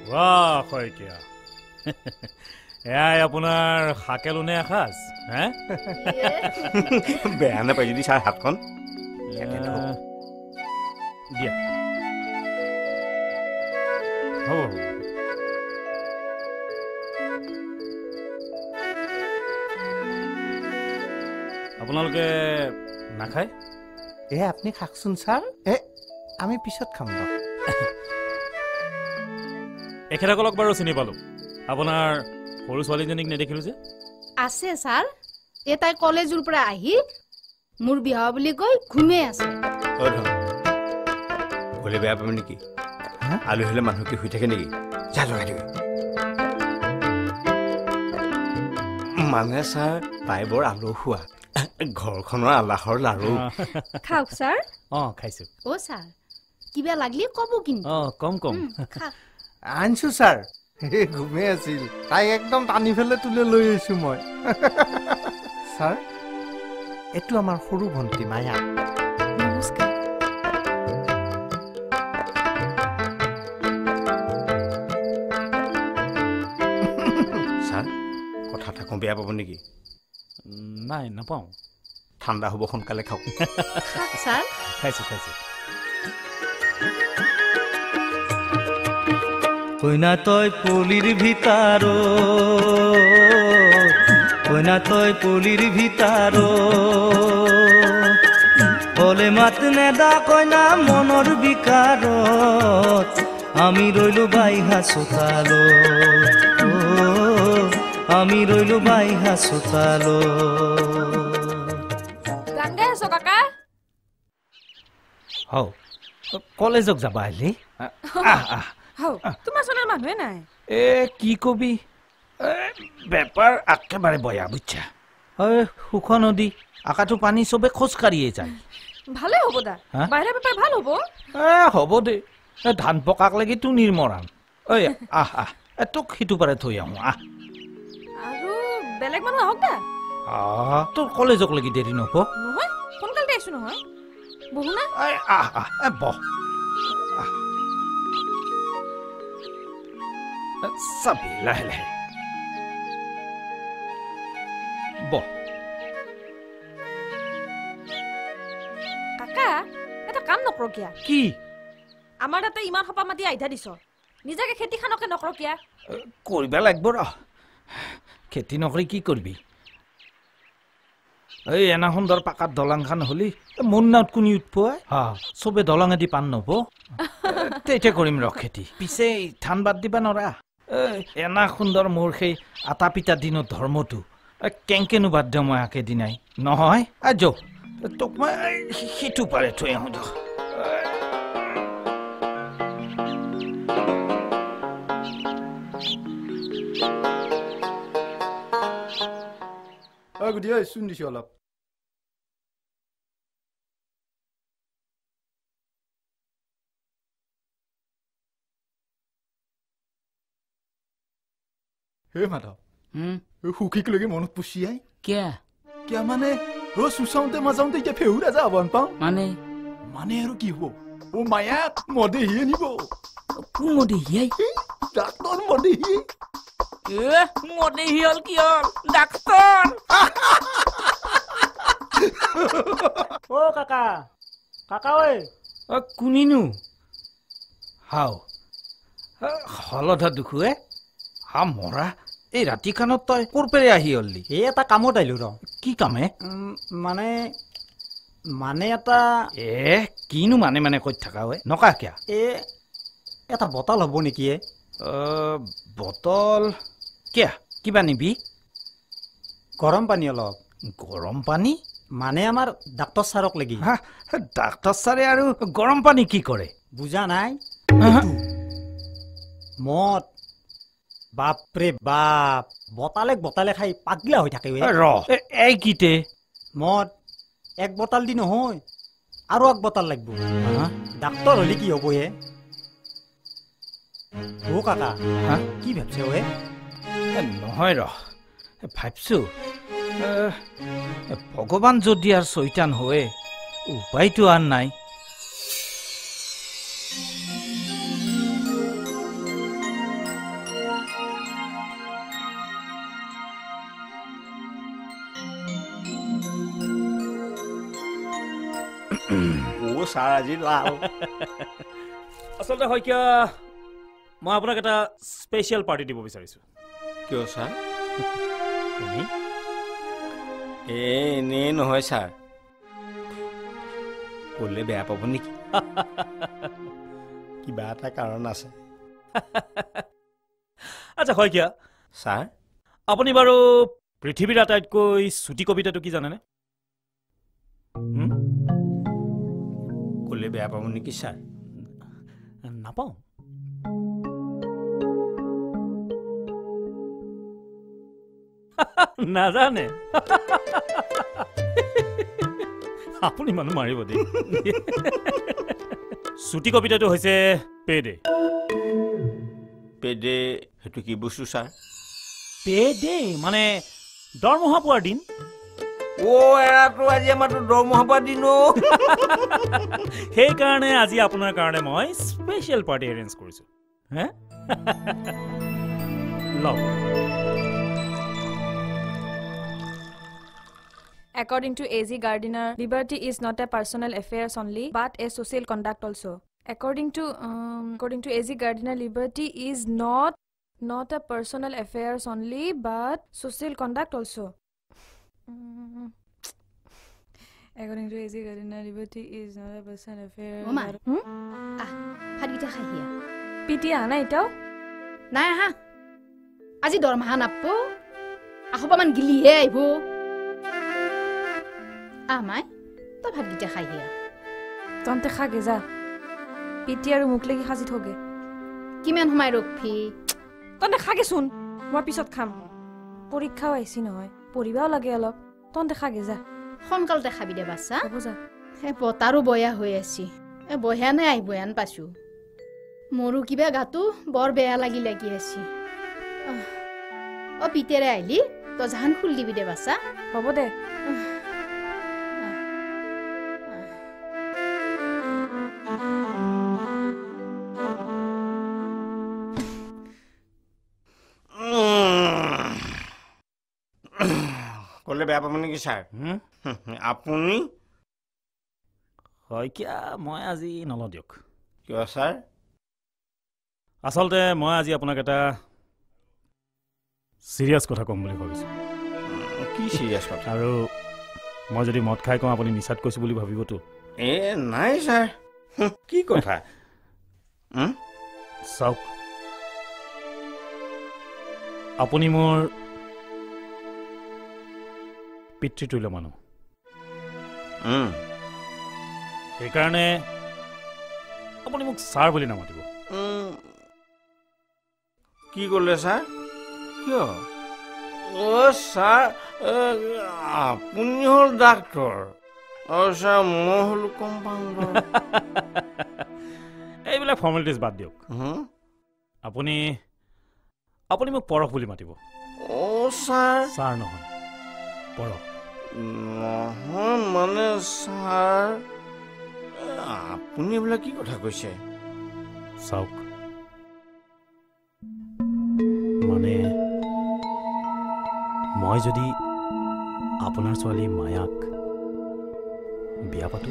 वाह শইকীয়া এয়াই আপোনাৰ শাকেলুনে এসাজ হে বেয়া নাপাই যদি ছাৰ হাতখন দিয়া হ'ব আপোনালোকে নাখায় আপনি খাকচোন ছাৰ আমি পিছত খাম দিয়ক এখেতসকলক বাৰু চিনি পালো আপোনাৰ সৰু ছোৱালীজনীক নেদেখিলো যে আছে ছাৰ তাই কলেজৰ পৰা আহি মোৰ বিয়া বুলি কৈ ঘুমে আছে গ'লে বেয়া পাব নেকি আলু হলে মানুহ কি শুই থাকে নেকি যা লগাই দিবি মানে ছাৰ তাই বৰ আলসুৱা ঘৰখনৰ আলাহৰ লাৰু খাওক ছাৰ খাইছো ছাৰ কিবা লাগলি কব কিন্তু কম আনছো ছাৰ ঘুমে আছিল তাই একদম টানি ফেলে তুলে লৈ আহিছো মই ছাৰ এইটো আমাৰ সৰু ভণ্টি মায়া নমস্কাৰ ছাৰ কথা এটা কওঁ বেয়া পাব নেকি নাই নাপাওঁ ঠাণ্ডা হ'ব সোনকালে খাওক ছাৰ খাইছো কইনা তই পলিৰ ভিতাৰো কইনা তই পলিৰ ভিতাৰো বলে মাত নেদা কইনা মনৰ বিকারত আমি রইলো বাইহা চোতালো আমি রইলো বাইহা চোতালো গান গাই আছো কাকা হও কলেজক যাবা আহিলি তোমাৰ চনৰ মানুহে নাই কি কবি বেপাৰ একেবাৰে বয়া বুঝছা সুখ নদী আকাটো পানী চবে খোজকাঢ়িয়ে যায় ভালে হ'ব দা বাহিৰা বেপাৰ ভাল হ'ব হ'ব দে ধান পকাক লাগি তো নিৰ্মৰাণ তোক সিটো পাৰে থৈ আহো আৰু বেলেগ মানুহ আহক দা তোৰ কলেজক লাগি দেৰি নহব নহয় সোনকালে আহিছো নহয় বহু না বহ চাবি লাহে লাহে বহ কাকা এটা কাম নকৰ কিয়া কি আমাৰ তাতে ইমান সপা মাতি আইধা দিছ নিজাকে খেতিখানকে নকৰ কিয়া কৰিব লাগিব ৰ খেতি নকৰি কি কৰিবি এই এনা সুন্দৰ পাকাত দলংখান হলি মোৰ নাৱত কোনি উৎপোৱাই চবে দলঙেদি পান নব তেতিয়া কৰিম ৰ খেতি পিছে ধান বাদ দিবা নৰা এনা সুন্দৰ মোৰ সেই আটা পিতা দিনৰ ধৰ্মটো কেংকেনো বাদ দিওঁ মই একেদিনাই নহয় যৌ তোক মই সিটো পাৰে থৈ আহোঁ দিয়ক গুটি চোন দিছো অলপ হে মাধৱ সুখীকলৈকে মনত পুচিয়াই কিয় মানে চুচাওঁতে মাজাওঁতে এতিয়া ফেহুৰা যা বন পাওঁ মানে আৰু কি হব মায়াক মদেহিয়ে নিব কোন মদেহিয়াই ডাক্তৰ মদেহি মদেহি হল কি হল ডাক্তৰ কাকা কাকা ঐ কোনিনো হাও হলধা দুখুৱে মৰা এই ৰাতিখানত তই ক'ৰ পেৰে আহি হলি এটা কামত আহিলো ৰ কি কামে মানে মানে এটা কিনো মানে কৈ থাকা নকা কিয়া এটা বটল হ'ব নেকি বটল কিয়া কিবা নিবি গৰম পানী অলপ গৰম পানী মানে আমাৰ ডাক্তৰ ছাৰক লাগি ডাক্তৰ ছাৰে আৰু গৰম পানী কি কৰে বুজা নাই মদ বাপৰে বাপ বটালে খাই পাগলা হৈ থাকে এই কিতে মদ এক বটাল দি নহয় আৰু এক বটাল লাগিব ডাক্তৰ হলে কি হ'ব কাকা কি ভাবছে নহয় ভাবছো ভগৱান যদি আৰ শৈতান হয়ে উপায়তো আৰ নাই ছাৰ আজি লাল আচলতে শইকীয়া মই আপোনাক এটা স্পেচিয়েল পাৰ্টি দিব বিচাৰিছোঁ কিয় ছাৰ এনেই নহয় ছাৰ ক'লে বেয়া পাব নেকি কিবা এটা কাৰণ আছে আচ্ছা শইকীয়া ছাৰ আপুনি বাৰু পৃথিৱীৰ আটাইতকৈ চুটি কবিতাটো কি জানেনে ক'লে বেয়া পাব নেকি ছাৰ নাপাওঁ নাজানে আপুনি মানুহ মাৰিব দেই চুটি কবিতাটো হৈছে পেডে পেডে সেইটো কি বস্তু ছাৰ পেডে মানে দৰমহা পোৱাৰ দিন এৰাটো আজি আমাৰতো দৰমহা পোৱা দিন সেইকাৰণে আজি আপোনাৰ কাৰণে মই স্পেচিয়েল পাৰ্টি এৰেঞ্জ কৰিছোঁ হে লওক According to A.Z. Gardiner, liberty is not a personal affairs only, but a social conduct also. According to A.Z. Gardiner, liberty is not a personal affairs only, but social conduct also. According to A.Z. Gardiner, liberty is not a personal affair. Mama, Hadita Khahia. Piti ana ito? Nai ha. Aji dormaha nappo. Ako pa man gilihe aibo. Amai, to Hadita Khahia. Tonte khage ja. Piti aru muk legi khasi thoge. Kiman humai rokhi. Tonte khage sun. Moi pisot kham. Porikha aisi nohoy. Poribao lage alop. Tonte khage ja. Sonkalte khabi de bassa. Hobo ja. He potaru boya hoi asi. E boya nai ai boyan pasu. Moru kiba gatu bor beya lagi asi. O pitere aili to jahan khul dibi de bassa. Hobo de. ক'লে বেয়া পাব নেকি sir আপুনি শইকীয়া মই আজি নলওঁ দিয়ক কিয় ছাৰ আচলতে মই আজি আপোনাক এটা চিৰিয়াছ কথা ক'ম বুলি ভাবিছোঁ কি চিৰিয়াছ কথা আৰু মই যদি মদ খাই কওঁ আপুনি নিচাত কৈছোঁ বুলি ভাবিবতো নাই ছাৰ কি কথা চাওক আপুনি মোৰ পিতৃতুল্য মানুহ সেইকাৰণে আপুনি মোক ছাৰ বুলি নামাতিব কি ক'লে ছাৰ কিয় ছাৰ আপুনি হ'ল ডাক্তৰ ছাৰ মই হ'লো কম্পাউণ্ডাৰ এইবিলাক ফৰ্মেলিটিজ বাদ দিয়ক আপুনি মোক পৰশ বুলি মাতিব ছাৰ ছাৰ নহয় পৰশ নহয় মানে ছাৰ আপুনি এইবিলাক কি কথা কৈছে চাওক মানে মই যদি আপোনাৰ ছোৱালী মায়াক বিয়া পাতো